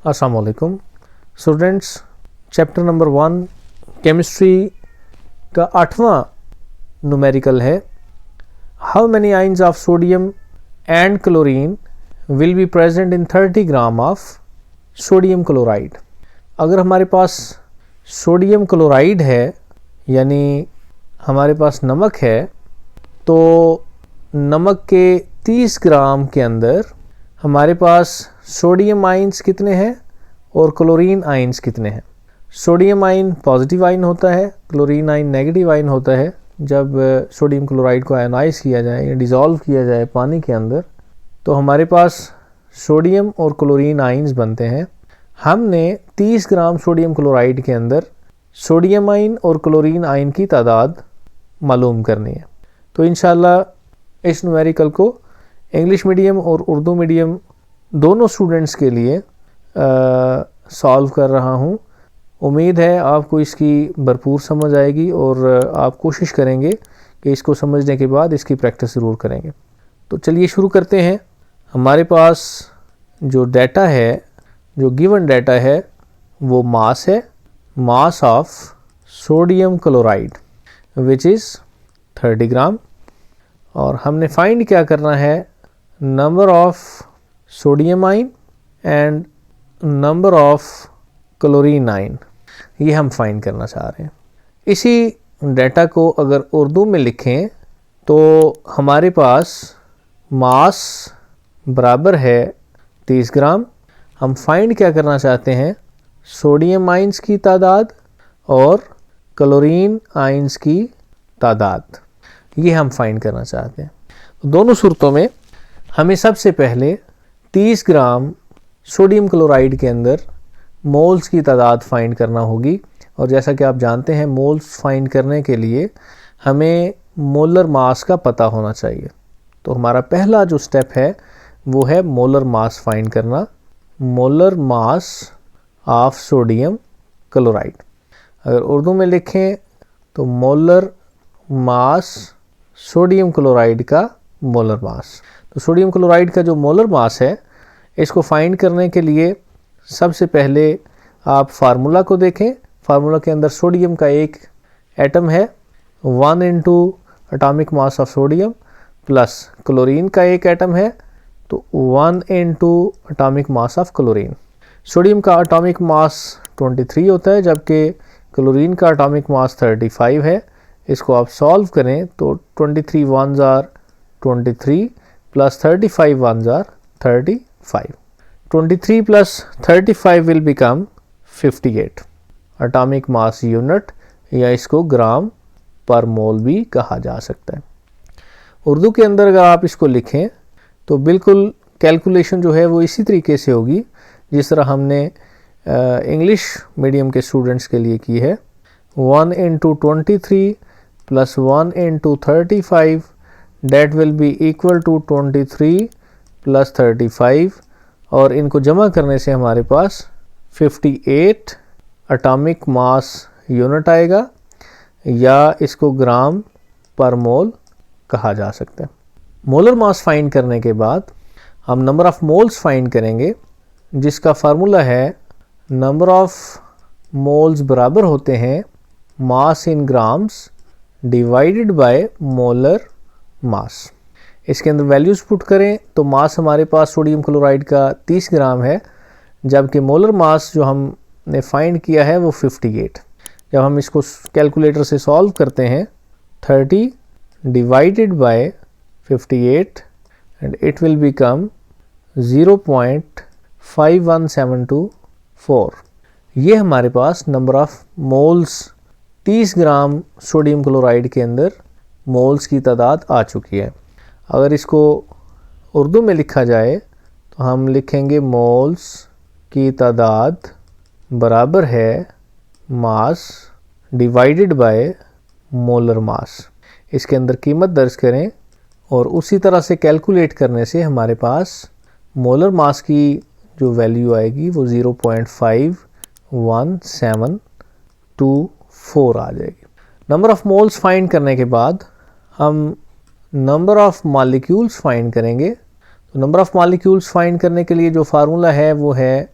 अस्सलाम वालेकुम students. Chapter number 1 chemistry का 8वां न्यूमेरिकल है। How many ions of sodium and chlorine will be present in 30 gram of sodium chloride. अगर हमारे पास sodium chloride है यानी हमारे पास नमक है, तो नमक के 30 ग्राम के अंदर हमारे पास सोडियम आयंस कितने हैं और क्लोरीन आयंस कितने हैं। सोडियम आयन पॉजिटिव आयन होता है, क्लोरीन आयन नेगेटिव आयन होता है। जब सोडियम क्लोराइड को आयनाइज किया जाए या डिज़ोल्व किया जाए पानी के अंदर, तो हमारे पास सोडियम और क्लोरीन आयंस बनते हैं। हमने 30 ग्राम सोडियम क्लोराइड के अंदर सोडियम आयन और क्लोरीन आयन की तादाद मालूम करनी है। तो इंशाल्लाह इस न्यूमेरिकल को इंग्लिश मीडियम और उर्दू मीडियम दोनों स्टूडेंट्स के लिए सॉल्व कर रहा हूँ। उम्मीद है आपको इसकी भरपूर समझ आएगी और आप कोशिश करेंगे कि इसको समझने के बाद इसकी प्रैक्टिस ज़रूर करेंगे। तो चलिए शुरू करते हैं। हमारे पास जो डाटा है, जो गिवन डाटा है, वो मास है, mass of sodium chloride which is 30 ग्राम। और हमने फाइंड क्या करना है, number of sodium ion and number of chlorine ion, ये हम फाइंड करना चाह रहे हैं। इसी डाटा को अगर उर्दू में लिखें तो हमारे पास मास बराबर है 30 ग्राम। हम फाइंड क्या करना चाहते हैं, सोडियम आयंस की तादाद और क्लोरीन आयंस की तादाद, ये हम फाइंड करना चाहते हैं। दोनों सूरतों में हमें सबसे पहले 30 ग्राम सोडियम क्लोराइड के अंदर मोल्स की तादाद फाइंड करना होगी। और जैसा कि आप जानते हैं, मोल्स फाइंड करने के लिए हमें मोलर मास का पता होना चाहिए। तो हमारा पहला जो स्टेप है वो है मोलर मास फाइंड करना, molar mass of sodium chloride. अगर उर्दू में लिखें तो मोलर मास सोडियम क्लोराइड का मोलर मास। तो सोडियम क्लोराइड का जो मोलर मास है, इसको फाइंड करने के लिए सबसे पहले आप फार्मूला को देखें। फार्मूला के अंदर सोडियम का एक एटम है, 1 into atomic mass of sodium, plus chlorine का एक एटम है, तो 1 into atomic mass of chlorine. Sodium का एटॉमिक मास 23 होता है, जबकि क्लोरीन का एटॉमिक मास 35 है। इसको आप सॉल्व करें तो 23 1s are 23 plus 35 1s are 35। 23 plus 35 will become 58 atomic mass unit, या इसको ग्राम पर मोल भी कहा जा सकता है। उर्दू के अंदर अगर आप इसको लिखें तो बिल्कुल कैलकुलेशन जो है वो इसी तरीके से होगी जिस तरह हमने इंग्लिश मीडियम के स्टूडेंट्स के लिए की है। 1 into 23 plus 1 into 35 that will be equal to 23 plus 35, और इनको जमा करने से हमारे पास 58 एटॉमिक मास यूनिट आएगा, या इसको ग्राम पर मोल कहा जा सकता है। मोलर मास फाइंड करने के बाद हम नंबर ऑफ मोल्स फाइंड करेंगे, जिसका फार्मूला है नंबर ऑफ मोल्स बराबर होते हैं mass in grams divided by molar mass. इसके अंदर वैल्यूज़ पुट करें तो मास हमारे पास सोडियम क्लोराइड का 30 ग्राम है, जबकि मोलर मास जो हमने फाइंड किया है वो 58। जब हम इसको कैलकुलेटर से सॉल्व करते हैं, 30 divided by 58 and it will become 0.51724। ये हमारे पास number of moles 30 gram sodium chloride के अंदर मोल्स की तादाद आ चुकी है। अगर इसको उर्दू में लिखा जाए तो हम लिखेंगे मोल्स की तादाद बराबर है mass divided by molar mass. इसके अंदर कीमत दर्ज करें और उसी तरह से कैलकुलेट करने से हमारे पास मोलर मास की जो वैल्यू आएगी वो 0.51724 आ जाएगी। नंबर ऑफ़ मोल्स फाइंड करने के बाद हम नंबर ऑफ़ मॉलिक्यूल्स फाइंड करेंगे। तो नंबर ऑफ़ मॉलिक्यूल्स फाइंड करने के लिए जो फार्मूला है वो है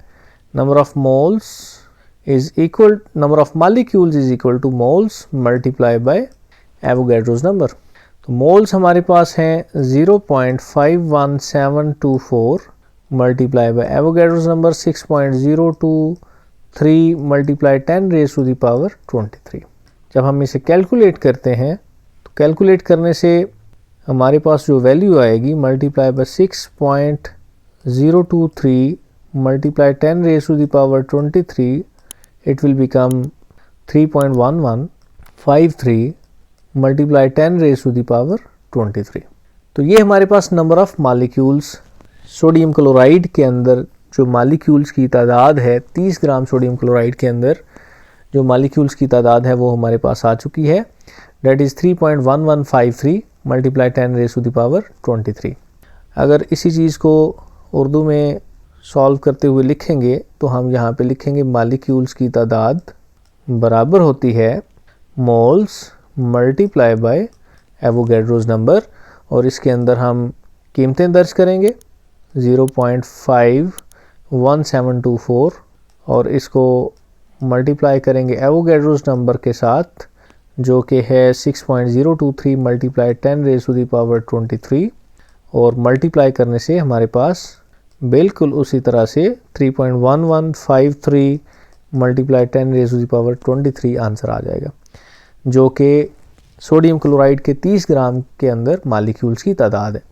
number of moles is equal, number of molecules is equal to moles multiply by Avogadro's number. तो मोल्स हमारे पास हैं 0.51724 multiply by Avogadro's number 6.023 multiply 10 raise to the power 23। जब हम इसे कैलकुलेट करते हैं तो कैलकुलेट करने से हमारे पास जो वैल्यू आएगी multiply by 6.023 multiply 10 raise to the power 23, it will become 3.1153 multiply 10 raise to the power 23। तो ये हमारे पास number of molecules sodium chloride के अंदर जो मॉलिक्यूल्स की तादाद है, 30 ग्राम सोडियम क्लोराइड के अंदर जो मॉलिक्यूल्स की तादाद है वो हमारे पास आ चुकी है, that is 3.1153 multiply 10 raise to the power 23। अगर इसी चीज़ को उर्दू में सॉल्व करते हुए लिखेंगे तो हम यहाँ पे लिखेंगे मॉलिक्यूल्स की तादाद बराबर होती है moles multiply by Avogadro's number, और इसके अंदर हम कीमतें दर्ज करेंगे 0.51724 और इसको मल्टीप्लाई करेंगे एवोगैड्रोस नंबर के साथ जो कि है 6.023 multiply 10 raise to the power 23, और मल्टीप्लाई करने से हमारे पास बिल्कुल उसी तरह से 3.1153 multiply 10 raise to the power 23 answer आ जाएगा, जो कि सोडियम क्लोराइड के 30 ग्राम के अंदर मॉलिक्यूल्स की तादाद है।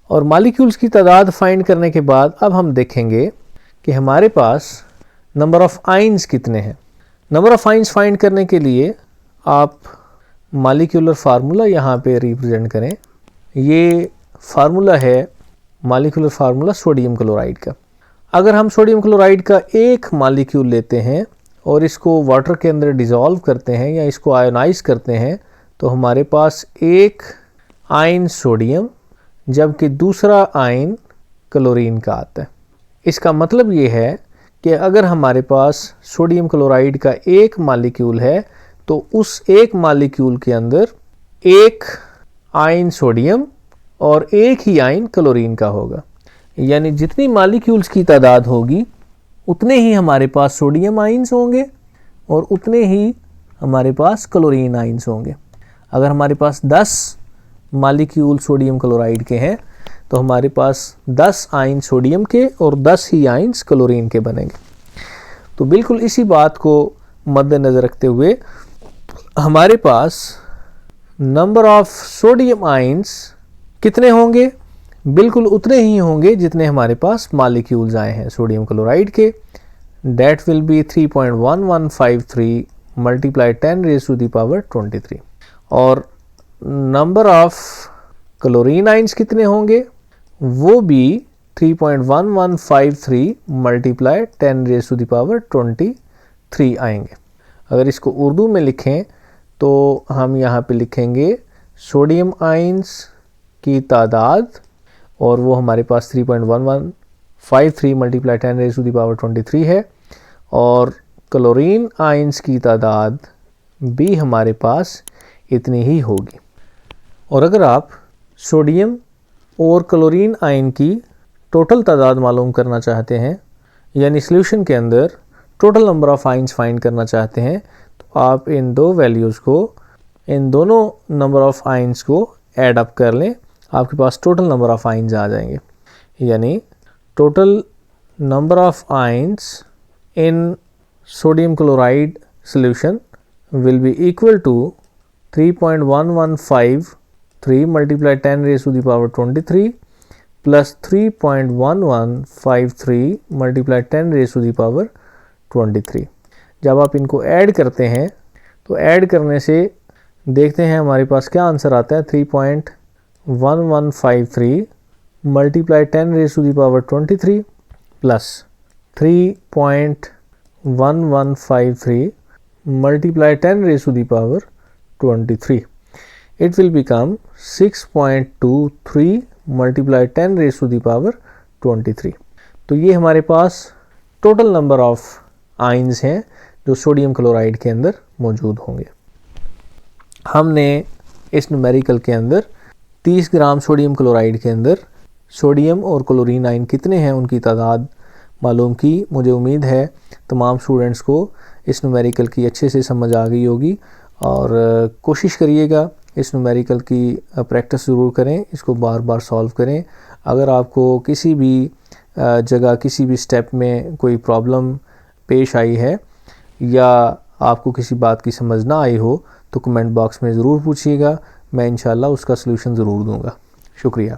और मॉलिक्यूल्स की तादाद फाइंड करने के बाद अब हम देखेंगे कि हमारे पास नंबर ऑफ़ आइंस कितने हैं। नंबर ऑफ़ आइंस फाइंड करने के लिए आप मॉलिक्यूलर फार्मूला यहाँ पे रिप्रेजेंट करें। ये फार्मूला है मॉलिक्यूलर फार्मूला सोडियम क्लोराइड का। अगर हम सोडियम क्लोराइड का एक मॉलिक्यूल लेते हैं और इसको वाटर के अंदर डिज़ोल्व करते हैं या इसको आयोनाइज करते हैं तो हमारे पास एक आयन सोडियम जबकि दूसरा आयन क्लोरीन का आता है। इसका मतलब ये है कि अगर हमारे पास सोडियम क्लोराइड का एक मॉलिक्यूल है तो उस एक मॉलिक्यूल के अंदर एक आयन सोडियम और एक ही आयन क्लोरीन का होगा, यानी जितनी मॉलिक्यूल्स की तादाद होगी उतने ही हमारे पास सोडियम आयन्स होंगे और उतने ही हमारे पास क्लोरीन आयन्स होंगे। अगर हमारे पास 10 मॉलिक्यूल सोडियम क्लोराइड के हैं तो हमारे पास 10 आयन सोडियम के और 10 ही आयन्स क्लोरीन के बनेंगे। तो बिल्कुल इसी बात को मद्देनज़र रखते हुए हमारे पास नंबर ऑफ सोडियम आयन्स कितने होंगे, बिल्कुल उतने ही होंगे जितने हमारे पास मॉलिक्यूल्स आए हैं सोडियम क्लोराइड के, that will be 3.1153 multiply 10 raise to the power 23। और नंबर ऑफ क्लोरीन आइंस कितने होंगे वो भी 3.1153 multiply 10 raise to the power 23 आएंगे। अगर इसको उर्दू में लिखें तो हम यहाँ पे लिखेंगे सोडियम आइंस की तादाद, और वो हमारे पास 3.1153 multiply 10 raise to the power 23 है, और क्लोरीन आइंस की तादाद भी हमारे पास इतनी ही होगी। और अगर आप सोडियम और क्लोरीन आयन की टोटल तादाद मालूम करना चाहते हैं, यानी सॉल्यूशन के अंदर total number of ions find करना चाहते हैं, तो आप इन दो वैल्यूज़ को, इन दोनों नंबर ऑफ़ आयन्स को ऐड अप कर लें, आपके पास टोटल नंबर ऑफ़ आयन्स आ जाएंगे। यानी total number of ions in sodium chloride solution will be equal to 3.1153 multiply 10 raised to the power 23 plus 3.1153 multiply 10 raised to the power 23। जब आप इनको add करते हैं तो ऐड करने से देखते हैं हमारे पास क्या आंसर आता है। 3.1153 multiply 10 raised to the power 23 plus 3.1153 multiply 10 raised to the power 23, it will become 6.23 multiply 10 raised to the power 23। तो ये हमारे पास टोटल नंबर ऑफ आयन्स हैं जो सोडियम क्लोराइड के अंदर मौजूद होंगे। हमने इस न्यूमेरिकल के अंदर 30 ग्राम सोडियम क्लोराइड के अंदर सोडियम और क्लोरीन आयन कितने हैं उनकी तादाद मालूम की। मुझे उम्मीद है तमाम स्टूडेंट्स को इस न्यूमेरिकल की अच्छे से समझ आ गई होगी और कोशिश करिएगा इस न्यूमेरिकल की प्रैक्टिस ज़रूर करें, इसको बार बार सॉल्व करें। अगर आपको किसी भी जगह किसी भी स्टेप में कोई प्रॉब्लम पेश आई है या आपको किसी बात की समझ ना आई हो तो कमेंट बॉक्स में ज़रूर पूछिएगा, मैं इंशाल्लाह उसका सलूशन ज़रूर दूंगा। शुक्रिया।